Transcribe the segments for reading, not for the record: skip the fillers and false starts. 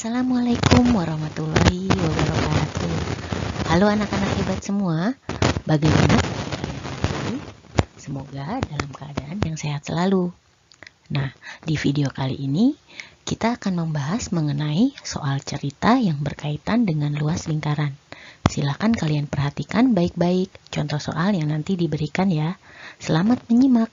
Assalamualaikum warahmatullahi wabarakatuh. Halo anak-anak hebat semua, bagaimana kalian hari? Semoga dalam keadaan yang sehat selalu. Nah, di video kali ini kita akan membahas mengenai soal cerita yang berkaitan dengan luas lingkaran. Silakan kalian perhatikan baik-baik contoh soal yang nanti diberikan ya. Selamat menyimak.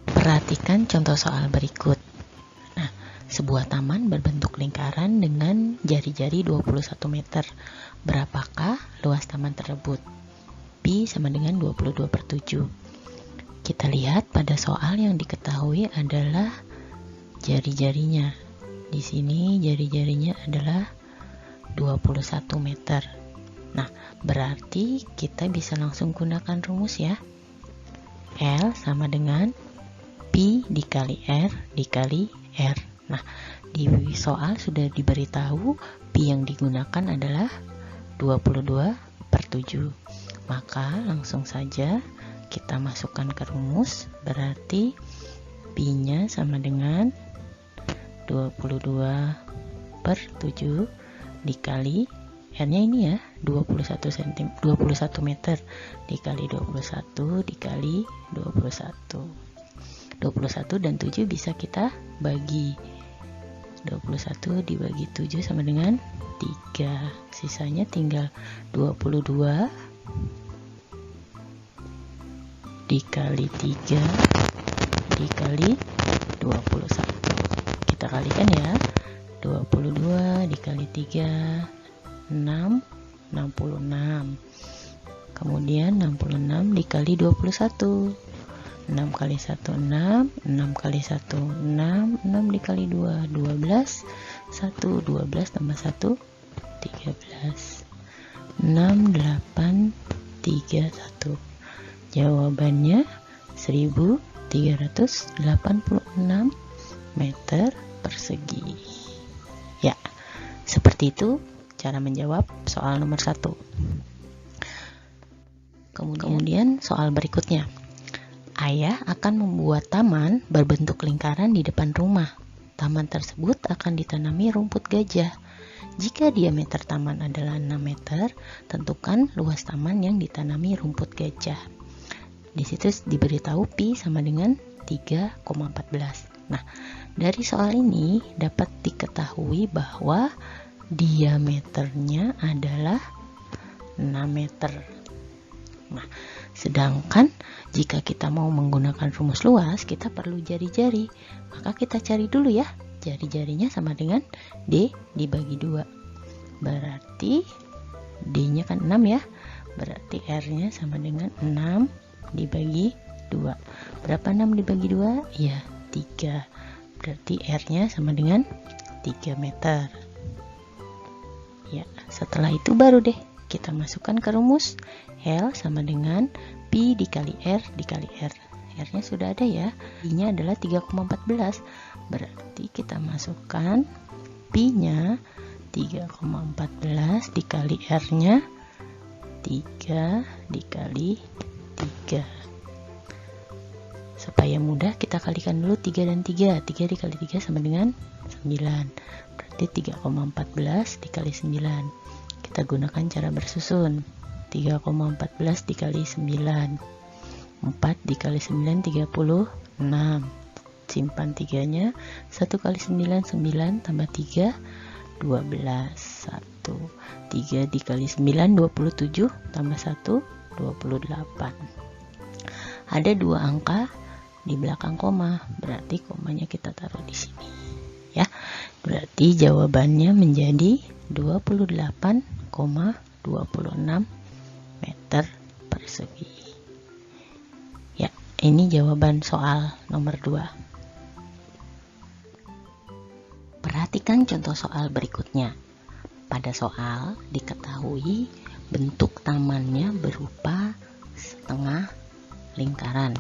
Perhatikan contoh soal berikut. Sebuah taman berbentuk lingkaran dengan jari-jari 21 meter. Berapakah luas taman tersebut? Pi sama dengan 22/7. Kita lihat pada soal yang diketahui adalah jari-jarinya. Di sini jari-jarinya adalah 21 meter. Nah, berarti kita bisa langsung gunakan rumus ya. L sama dengan Pi dikali R dikali R. Nah, di soal sudah diberitahu Pi yang digunakan adalah 22/7. Maka langsung saja kita masukkan ke rumus, berarti Pi-nya sama dengan 22/7 dikali R-nya ini ya, 21 meter dikali 21 dikali 21. 21 dan 7 bisa kita bagi. 21 dibagi 7 sama dengan 3. Sisanya tinggal 22 dikali 3 dikali 21. Kita kalikan ya. 22 dikali 3 66. Kemudian 66 dikali 21. 6 kali 1 6, 6 kali 1 6, 6 dikali 2 12, 1 12 tambah 1 13. 6 8 3 1. Jawabannya 1386 meter persegi. Ya, seperti itu cara menjawab soal nomor 1. Kemudian soal berikutnya. Ayah akan membuat taman berbentuk lingkaran di depan rumah. Taman tersebut akan ditanami rumput gajah. Jika diameter taman adalah 6 meter, tentukan luas taman yang ditanami rumput gajah. Di situ diberitahu Pi sama dengan 3,14. Nah, dari soal ini dapat diketahui bahwa diameternya adalah 6 meter. Nah, sedangkan jika kita mau menggunakan rumus luas, kita perlu jari-jari. Maka kita cari dulu ya. Jari-jarinya sama dengan D dibagi 2. Berarti D-nya kan 6 ya. Berarti R-nya sama dengan 6 dibagi 2. Berapa 6 dibagi 2? Ya, 3. Berarti R-nya sama dengan 3 meter. Ya, setelah itu baru deh kita masukkan ke rumus. L sama dengan Pi dikali R dikali R. R-nya sudah ada ya. Pi-nya adalah 3,14. Berarti kita masukkan Pi-nya 3,14 dikali R-nya 3 dikali 3. Supaya mudah kita kalikan dulu 3 dan 3. 3 dikali 3 sama dengan 9. Berarti 3,14 dikali 9. Kita gunakan cara bersusun. 3,14 dikali 9. 4 dikali 9 36. Simpan 3-nya. 1 kali 9 9 tambah 3 12. 1. 3 dikali 9 27 tambah 1 28. Ada 2 angka di belakang koma. Berarti komanya kita taruh di sini. Ya. Berarti jawabannya menjadi 28,26 meter persegi. Ya, ini jawaban soal nomor 2. Perhatikan contoh soal berikutnya. Pada soal diketahui bentuk tamannya berupa setengah lingkaran.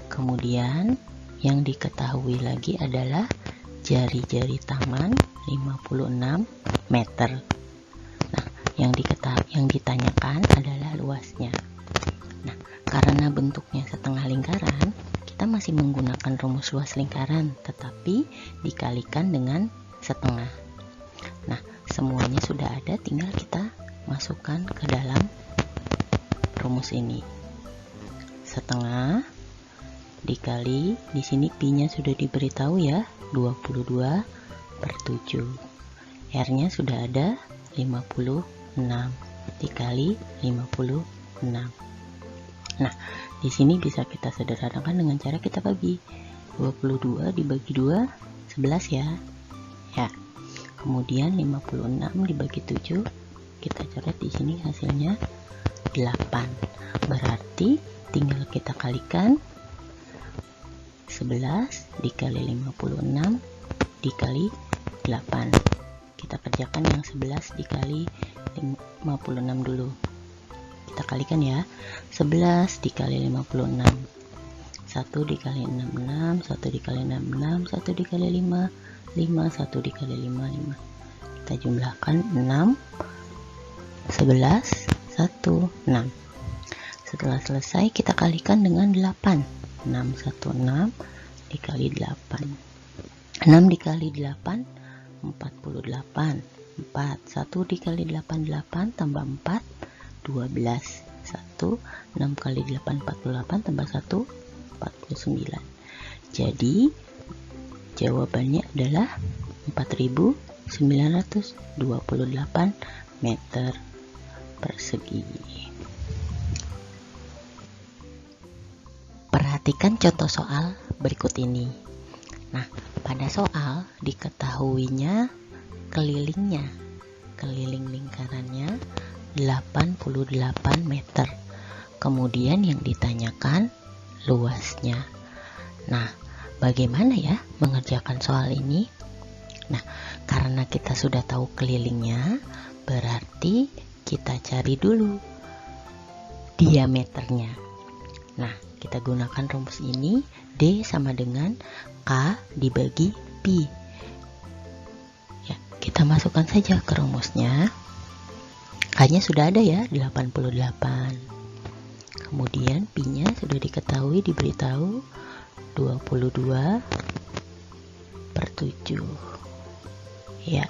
Kemudian yang diketahui lagi adalah jari-jari taman 56 meter. Nah, yang ditanyakan adalah luasnya. Nah, karena bentuknya setengah lingkaran, kita masih menggunakan rumus luas lingkaran, tetapi dikalikan dengan setengah. Nah, semuanya sudah ada, tinggal kita masukkan ke dalam rumus ini. Setengah dikali, di sini pi-nya sudah diberitahu ya, 22/7. R-nya sudah ada, 56 dikali 56. Nah, di sini bisa kita sederhanakan dengan cara kita bagi. 22 dibagi 2, 11 ya. Ya. Kemudian 56 dibagi 7, kita coret di sini hasilnya 8. Berarti tinggal kita kalikan 11 dikali 56 dikali 8. Kita kerjakan yang 11 dikali 56 dulu. Kita kalikan ya. 11 dikali 56. 1 dikali 66, 1 dikali 66, 1 dikali 5, 5, 1 dikali 5, 5. Kita jumlahkan 6, 11, 1, 6. Setelah selesai kita kalikan dengan 8. 6, 1, 6 dikali 8. 6 dikali 8, 48. 4, 1 dikali 8, 8 tambah 4, 12. 1, 6 kali 8, 48 tambah 1, 49. Jadi jawabannya adalah 4.928 meter persegi. Perhatikan contoh soal berikut ini. Nah, pada soal diketahuinya keliling lingkarannya 88 meter. Kemudian yang ditanyakan luasnya. Nah, bagaimana ya mengerjakan soal ini? Nah, karena kita sudah tahu kelilingnya, berarti kita cari dulu diameternya. Nah, kita gunakan rumus ini, D sama dengan K dibagi Pi. Ya, kita masukkan saja ke rumusnya. K-nya sudah ada ya, 88. Kemudian pi-nya sudah diketahui, diberitahu 22/7. Ya,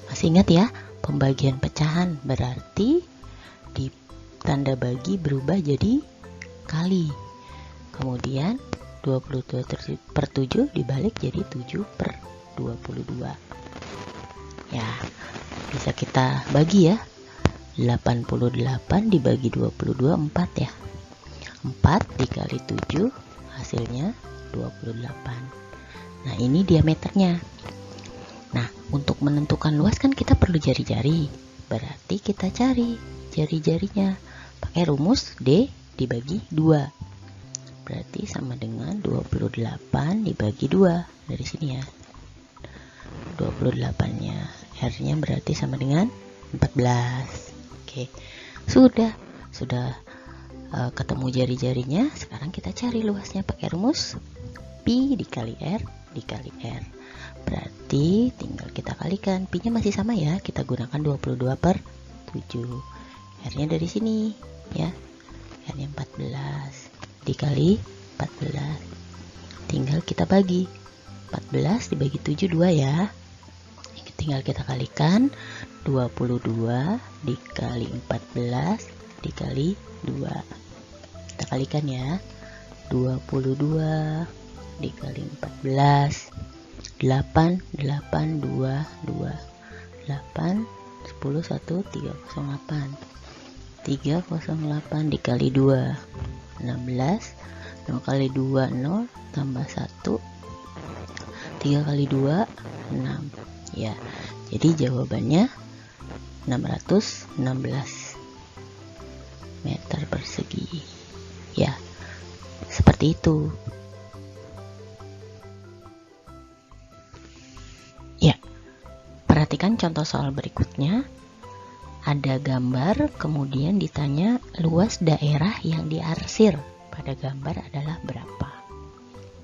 masih ingat ya, pembagian pecahan berarti di tanda bagi berubah jadi kali. Kemudian 22/7 dibalik jadi 7/22. Ya, bisa kita bagi ya. 88 dibagi 22, 4 ya. 4 dikali 7 hasilnya 28. Nah, ini diameternya. Nah, untuk menentukan luas kan kita perlu jari-jari. Berarti kita cari jari-jarinya pakai rumus D dibagi 2. Berarti sama dengan 28 dibagi 2. Dari sini ya. 28-nya. R-nya berarti sama dengan 14. Oke. Sudah ketemu jari-jarinya. Sekarang kita cari luasnya pakai rumus pi dikali R dikali R. Berarti tinggal kita kalikan. Pi-nya masih sama ya. Kita gunakan 22/7. R-nya dari sini ya. R-nya 14 dikali 14. Tinggal kita bagi. 14 dibagi 7 2 ya. Tinggal kita kalikan. 22 dikali 14 dikali 2. Kita kalikan ya. 22 dikali 14, 8, 8, 2, 2, 8, 10, 1, 308. 308 dikali 2, 16. 0 kali 2, 0 tambah 1. 3 kali 2, 6. Ya, jadi jawabannya 616 meter persegi. Ya, seperti itu. Ya, perhatikan contoh soal berikutnya. Ada gambar, kemudian ditanya luas daerah yang diarsir pada gambar adalah berapa.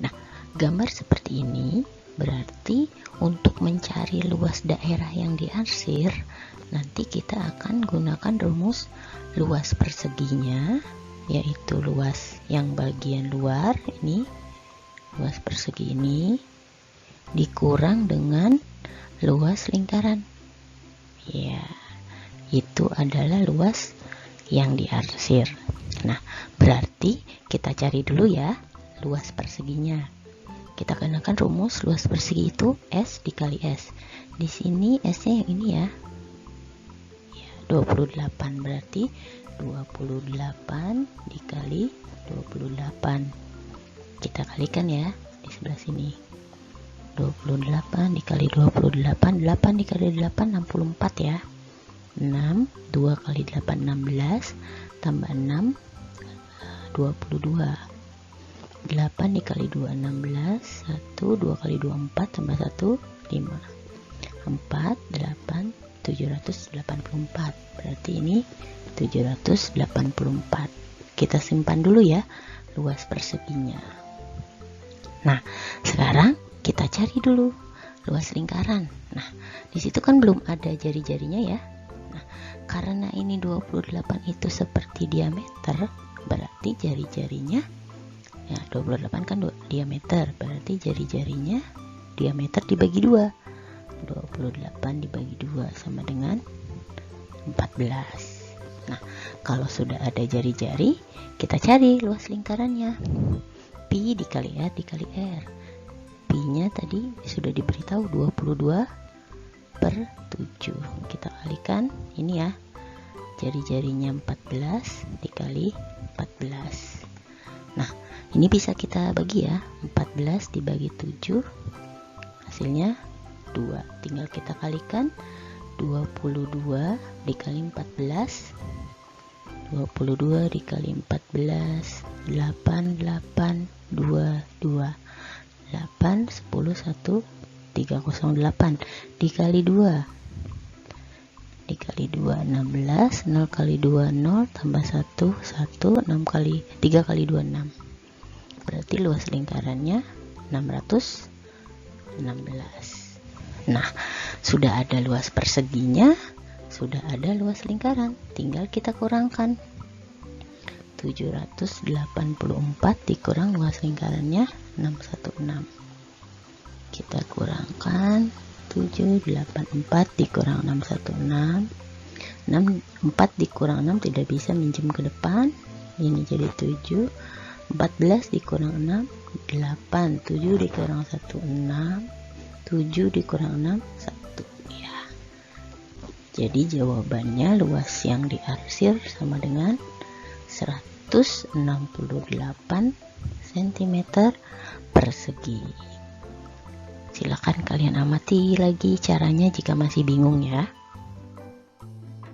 Nah, gambar seperti ini berarti untuk mencari luas daerah yang diarsir, nanti kita akan gunakan rumus luas perseginya, yaitu luas yang bagian luar ini luas persegi ini dikurang dengan luas lingkaran. Ya, itu adalah luas yang diarsir. Nah, berarti kita cari dulu ya luas perseginya. Kita gunakan rumus luas persegi itu S dikali S. Di sini S-nya yang ini ya. 28, berarti 28 dikali 28. Kita kalikan ya di sebelah sini. 28 dikali 28, 8 dikali 8 64 ya. 6, 2 kali 8 16, tambah 6 22. 8 dikali 2 16, 1, 2 kali 2 4, tambah 1 5. 4, 8, 784. Berarti ini 784. Kita simpan dulu ya luas perseginya. Nah, sekarang kita cari dulu luas lingkaran. Nah, di situ kan belum ada jari-jarinya ya. Nah, karena ini 28 itu seperti diameter, berarti jari-jarinya ya 28 kan diameter, berarti jari-jarinya diameter dibagi 2. 28 dibagi 2 sama dengan 14. Nah, kalau sudah ada jari-jari, kita cari luas lingkarannya. Pi dikali R dikali R. Pi-nya tadi sudah diberitahu 22/7. Kita kalikan ini ya. Jari-jarinya 14 dikali 14. Nah, ini bisa kita bagi ya. 14 dibagi 7 hasilnya 2. Tinggal kita kalikan 22 dikali 14. 22 dikali 14 8 8 2 2 8 10 1 308 dikali 2 dikali 2 16, 0 kali 2 0, tambah 1 1, 6 kali 3 kali 2 6. Berarti luas lingkarannya 616. Nah, sudah ada luas perseginya, sudah ada luas lingkaran, tinggal kita kurangkan. 784 dikurang luas lingkarannya 616. Kita kurangkan 784 dikurang 616. 4 dikurang 6 tidak bisa minjem ke depan. Ini jadi 7. 14 dikurang 6 8. 7 dikurang 1 6. 7 dikurang 6 1 ya. Jadi jawabannya luas yang diarsir sama dengan 168 cm persegi. Silakan kalian amati lagi caranya jika masih bingung ya.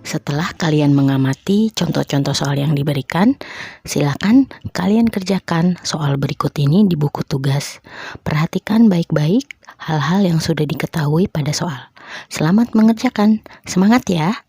Setelah kalian mengamati contoh-contoh soal yang diberikan, silakan kalian kerjakan soal berikut ini di buku tugas. Perhatikan baik-baik hal-hal yang sudah diketahui pada soal. Selamat mengerjakan. Semangat ya!